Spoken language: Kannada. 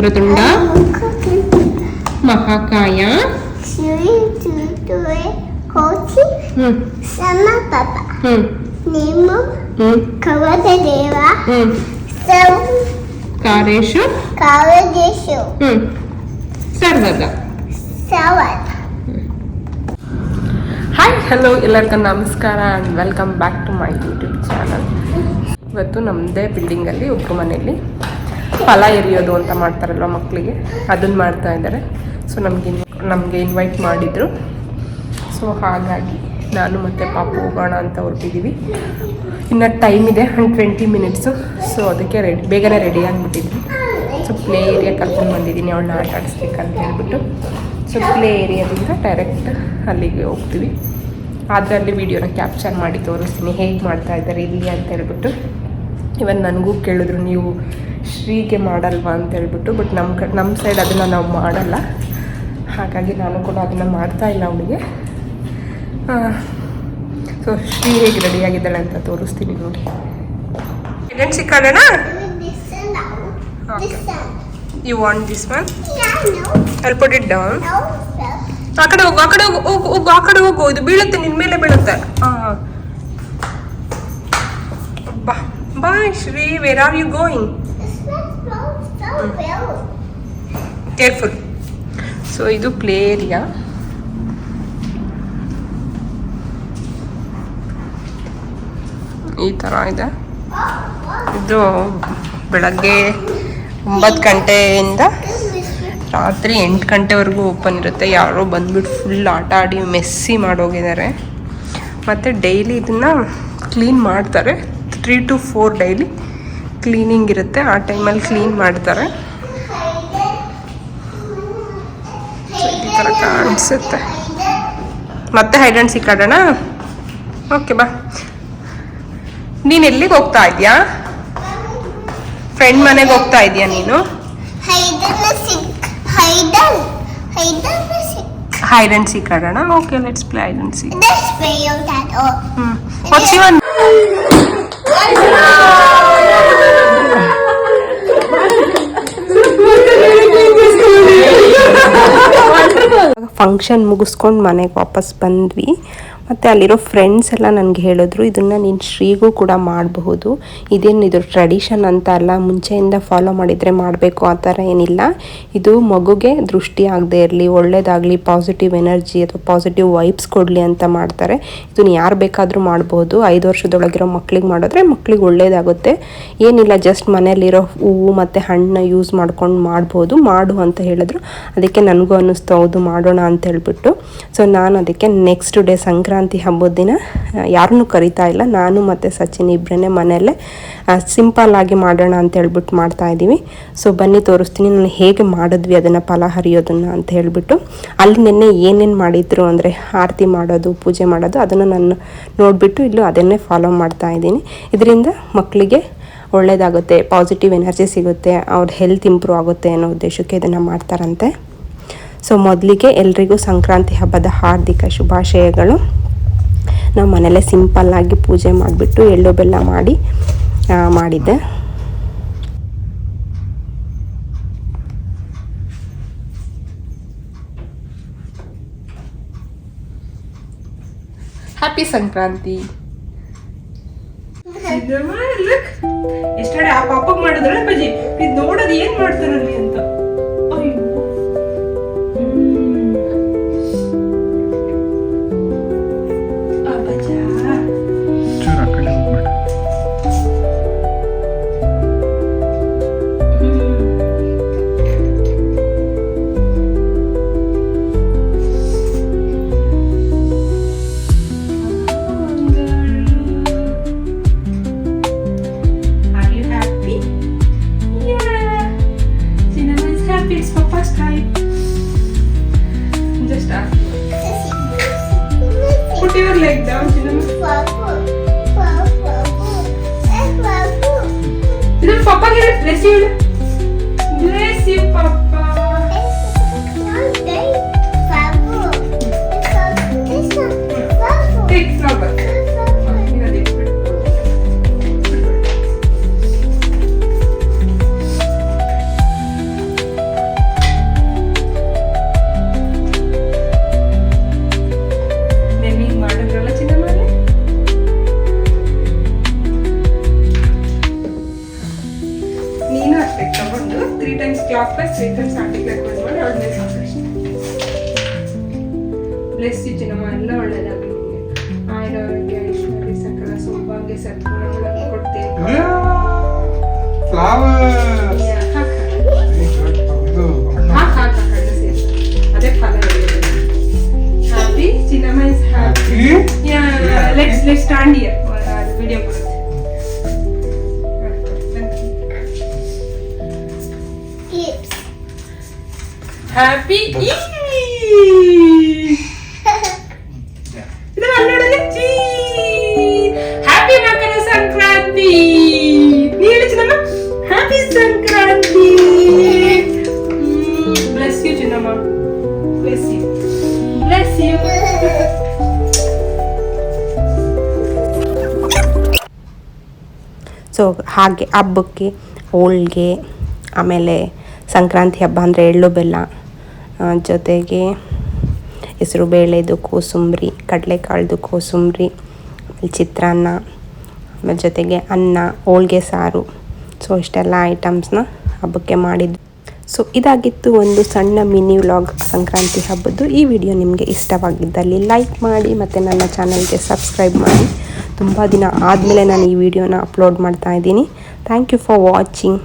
ವಕ್ರತುಂಡ ಮಹಾಕಾಯ ಕವದೇವ ಕಾರೇಶು ಸರ್ವದ. ಹಾಯ್ ಹಲೋ ಎಲ್ಲರಿಗೂ ನಮಸ್ಕಾರ and welcome back to my YouTube channel. ಇವತ್ತು ನಮ್ಮದೇ ಬಿಲ್ಡಿಂಗಲ್ಲಿ ಒಬ್ಬರು ಮನೆಯಲ್ಲಿ ಫಲ ಎರಿಯೋದು ಅಂತ ಮಾಡ್ತಾರಲ್ವ ಮಕ್ಕಳಿಗೆ, ಅದನ್ನು ಮಾಡ್ತಾ ಇದ್ದಾರೆ. ಸೊ ನಮಗೆ ಇನ್ವೈಟ್ ಮಾಡಿದರು. ಸೊ ಹಾಗಾಗಿ ನಾನು ಮತ್ತು ಪಾಪು ಹೋಗೋಣ ಅಂತ ಹೊರಟಿದ್ದೀವಿ. ಇನ್ನು ಟೈಮ್ ಇದೆ 20 ಮಿನಿಟ್ಸು. ಸೊ ಅದಕ್ಕೆ ಬೇಗನೆ ರೆಡಿ ಆಗಿಬಿಟ್ಟಿದ್ವಿ. ಸೊ ಪ್ಲೇ ಏರಿಯಾ ಕರ್ಕೊಂಡು ಬಂದಿದ್ದೀನಿ ಅವಳನ್ನ ಆಟ ಆಡಿಸ್ಬೇಕಂತ ಹೇಳ್ಬಿಟ್ಟು. ಸೊ ಪ್ಲೇ ಏರಿಯಾದಿಂದ ಡೈರೆಕ್ಟ್ ಅಲ್ಲಿಗೆ ಹೋಗ್ತೀವಿ. ಆದರೆ ಅಲ್ಲಿ ವಿಡಿಯೋನ ಕ್ಯಾಪ್ಚರ್ ಮಾಡಿ ತೋರಿಸ್ತೀನಿ ಹೇಗೆ ಮಾಡ್ತಾ ಇದ್ದಾರೆ ಇಲ್ಲಿ ಅಂತ ಹೇಳ್ಬಿಟ್ಟು. ಇವನ್ ನನಗೂ ಕೇಳಿದ್ರು, ನೀವು ಶ್ರೀಗೆ ಮಾಡಲ್ವಾ ಅಂತ ಹೇಳ್ಬಿಟ್ಟು. ಬಟ್ ನಮ್ಮ ಸೈಡ್ ಅದನ್ನು ನಾವು ಮಾಡಲ್ಲ, ಹಾಗಾಗಿ ನಾನು ಕೂಡ ಅದನ್ನು ಮಾಡ್ತಾಯಿಲ್ಲ ಅವಳಿಗೆ. ಸೊ ಶ್ರೀ ಹೇಗೆ ರೆಡಿಯಾಗಿದ್ದಾಳೆ ಅಂತ ತೋರಿಸ್ತೀನಿ ನೋಡಿ. ಇದನ್ನು ಸಿಕ್ಕಾಡೋಣ. You want this one? I put it down. ಆ ಕಡೆ ಹೋಗು, ಆ ಕಡೆ ಹೋಗು, ಆ ಕಡೆ ಹೋಗು. ಇದು ಬೀಳುತ್ತೆ, ನಿನ್ನ ಮೇಲೆ ಬೀಳುತ್ತೆ. ಹಾಂ ಬಾ bye Shri. Where are you going? Careful. So ಇದು ಪ್ಲೇ ಏರಿಯಾ. ಈ ಥರ ಇದೆ. ಇದು ಬೆಳಗ್ಗೆ 9 ಗಂಟೆಯಿಂದ ರಾತ್ರಿ 8 ಗಂಟೆವರೆಗೂ ಓಪನ್ ಇರುತ್ತೆ. ಯಾರೋ ಬಂದ್ಬಿಟ್ಟು ಫುಲ್ ಆಟ ಆಡಿ ಮೆಸ್ಸಿ ಮಾಡೋಗಿದ್ದಾರೆ. ಮತ್ತು ಡೈಲಿ ಇದನ್ನು ಕ್ಲೀನ್ ಮಾಡ್ತಾರೆ. 3 to 4 ಡೈಲಿ ಕ್ಲೀನಿಂಗ್ ಇರುತ್ತೆ. ಆ ಟೈಮಲ್ಲಿ ಕ್ಲೀನ್ ಮಾಡ್ತಾರೆ. ಈ ಥರ ಕಾಣಿಸುತ್ತೆ. ಮತ್ತೆ ಹೈಡ್ ಆ್ಯಂಡ್ ಸೀಕ್ ಆಡೋಣ. ಓಕೆ ಬಾ. ನೀನು ಎಲ್ಲಿಗೆ ಹೋಗ್ತಾ ಇದೆಯಾ? ಫ್ರೆಂಡ್ ಮನೆಗೆ ಹೋಗ್ತಾ ಇದೆಯಾ ನೀನು? ಹೈಡ್ ಆ್ಯಂಡ್ ಸೀಕ್ ಆಡೋಣ. Okay, let's play hide and seek. What's your function ಮುಗಿಸ್ಕೊಂಡು ಮನೆಗೆ ವಾಪಸ್ ಬಂದ್ವಿ. ಮತ್ತು ಅಲ್ಲಿರೋ ಫ್ರೆಂಡ್ಸ್ ಎಲ್ಲ ನನಗೆ ಹೇಳಿದ್ರು, ಇದನ್ನು ನೀನು ಶ್ರೀಗೂ ಕೂಡ ಮಾಡಬಹುದು, ಇದೇನು ಇದು ಟ್ರೆಡಿಷನ್ ಅಂತ ಅಲ್ಲ, ಮುಂಚೆಯಿಂದ ಫಾಲೋ ಮಾಡಿದರೆ ಮಾಡಬೇಕು ಆ ಥರ ಏನಿಲ್ಲ. ಇದು ಮಗುಗೆ ದೃಷ್ಟಿ ಆಗದೆ ಇರಲಿ, ಒಳ್ಳೇದಾಗಲಿ, ಪಾಸಿಟಿವ್ ಎನರ್ಜಿ ಅಥವಾ ಪಾಸಿಟಿವ್ ವೈಬ್ಸ್ ಕೊಡಲಿ ಅಂತ ಮಾಡ್ತಾರೆ. ಇದನ್ನು ಯಾರು ಬೇಕಾದರೂ ಮಾಡ್ಬೋದು. 5 ವರ್ಷದೊಳಗಿರೋ ಮಕ್ಳಿಗೆ ಮಾಡಿದ್ರೆ ಮಕ್ಳಿಗೆ ಒಳ್ಳೇದಾಗುತ್ತೆ. ಏನಿಲ್ಲ, ಜಸ್ಟ್ ಮನೇಲಿರೋ ಹೂವು ಮತ್ತು ಹಣ್ಣು ಯೂಸ್ ಮಾಡ್ಕೊಂಡು ಮಾಡ್ಬೋದು, ಮಾಡು ಅಂತ ಹೇಳಿದ್ರು. ಅದಕ್ಕೆ ನನಗೂ ಅನ್ನಿಸ್ತು ಹೌದು ಮಾಡೋಣ ಅಂತ ಹೇಳ್ಬಿಟ್ಟು. ಸೊ ನಾನು ಅದಕ್ಕೆ ನೆಕ್ಸ್ಟ್ ಡೇ ಸಂಕ್ರಾಂತಿ ಹಬ್ಬದ ದಿನ ಯಾರನ್ನೂ ಕರಿತಾ ಇಲ್ಲ, ನಾನು ಮತ್ತು ಸಚಿನ್ ಇಬ್ಬರೇ ಮನೆಯಲ್ಲೇ ಸಿಂಪಲ್ಲಾಗಿ ಮಾಡೋಣ ಅಂತ ಹೇಳ್ಬಿಟ್ಟು ಮಾಡ್ತಾಯಿದ್ದೀವಿ. ಸೊ ಬನ್ನಿ ತೋರಿಸ್ತೀನಿ ನಾನು ಹೇಗೆ ಮಾಡಿದ್ವಿ ಅದನ್ನು, ಫಲ ಹರಿಯೋದನ್ನು ಅಂತ ಹೇಳ್ಬಿಟ್ಟು. ಅಲ್ಲಿ ನಿನ್ನೆ ಏನೇನು ಮಾಡಿದ್ರು ಅಂದರೆ ಆರತಿ ಮಾಡೋದು, ಪೂಜೆ ಮಾಡೋದು, ಅದನ್ನು ನಾನು ನೋಡಿಬಿಟ್ಟು ಇಲ್ಲೂ ಅದನ್ನೇ ಫಾಲೋ ಮಾಡ್ತಾಯಿದ್ದೀನಿ. ಇದರಿಂದ ಮಕ್ಕಳಿಗೆ ಒಳ್ಳೆಯದಾಗುತ್ತೆ, ಪಾಸಿಟಿವ್ ಎನರ್ಜಿ ಸಿಗುತ್ತೆ, ಅವ್ರ ಹೆಲ್ತ್ ಇಂಪ್ರೂವ್ ಆಗುತ್ತೆ ಅನ್ನೋ ಉದ್ದೇಶಕ್ಕೆ ಇದನ್ನು ಮಾಡ್ತಾರಂತೆ. ಸೊ ಮೊದಲಿಗೆ ಎಲ್ರಿಗೂ ಸಂಕ್ರಾಂತಿ ಹಬ್ಬದ ಹಾರ್ದಿಕ ಶುಭಾಶಯಗಳು. ನಾವು ಮನೆಯಲ್ಲೇ ಸಿಂಪಲ್ಲಾಗಿ ಪೂಜೆ ಮಾಡಿಬಿಟ್ಟು ಎಳ್ಳು ಬೆಲ್ಲ ಮಾಡಿದ್ದೆ. ಹ್ಯಾಪಿ ಸಂಕ್ರಾಂತಿ. ಎಷ್ಟಡೆ ಆ ಪಾಪಗೆ ಮಾಡಿದ್ರೆ ಬಜ್ಜಿ ಇದು ನೋಡೋದು ಏನು ಮಾಡ್ತಾರಲ್ಲಿ ಅಂತ. Put your leg down, Cinnamon. Cinnamon, Papa here, bless you. Bless you, Papa. Take flower. Times clockwise 3 times anticlockwise ಮಾಡಿ ಅವಳನ್ನೇ ಸಾಕಷ್ಟು. ಬ್ಲೆಸ್ ಯು ಚಿನ್ನಮ್ಮ, ಎಲ್ಲ ಒಳ್ಳೇದಾಗಲಿ ನಿಮಗೆ. ಆರೋಗ್ಯ ಐಶ್ವರ್ಯ ಸಕಲ ಸೌಭಾಗ್ಯ ಸದ್ಗುಣಗಳನ್ನು ಕೊಡ್ತೇನೆ. ಅದೇ ಫಲ. Happy Chinnamma is happy. Let's stand here. Video ಬರುತ್ತೆ. Happy happy Makara Sankranti. ನೀನು Chinnamma happy Sankranti. Bless you Chinnamma, bless you, bless you. So ಹಾಗೆ ಹಬ್ಬಕ್ಕೆ ಹೋಳಿಗೆ, ಆಮೇಲೆ ಸಂಕ್ರಾಂತಿ ಹಬ್ಬ ಅಂದರೆ ಎಳ್ಳು ಬೆಲ್ಲ, ಜೊತೆಗೆ ಹೆಸರು ಬೇಳೆದು ಕೋಸಂಬರಿ, ಕಡಲೆಕಾಳ್ದು ಕೋಸಂಬರಿ, ಚಿತ್ರಾನ್ನ, ಆಮೇಲೆ ಜೊತೆಗೆ ಅನ್ನ, ಹೋಳಿಗೆ ಸಾರು. ಸೊ ಇಷ್ಟೆಲ್ಲ ಐಟಮ್ಸ್ನ ಹಬ್ಬಕ್ಕೆ ಮಾಡಿದ್ದು. ಸೊ ಇದಾಗಿತ್ತು ಒಂದು ಸಣ್ಣ ಮಿನಿ ವ್ಲಾಗ್ ಸಂಕ್ರಾಂತಿ ಹಬ್ಬದ್ದು. ಈ ವಿಡಿಯೋ ನಿಮಗೆ ಇಷ್ಟವಾಗಿದ್ದಲ್ಲಿ ಲೈಕ್ ಮಾಡಿ ಮತ್ತು ನನ್ನ ಚಾನಲ್ಗೆ ಸಬ್ಸ್ಕ್ರೈಬ್ ಮಾಡಿ. ತುಂಬ ದಿನ ಆದಮೇಲೆ ನಾನು ಈ ವಿಡಿಯೋನ ಅಪ್ಲೋಡ್ ಮಾಡ್ತಾ ಇದ್ದೀನಿ. Thank you for watching.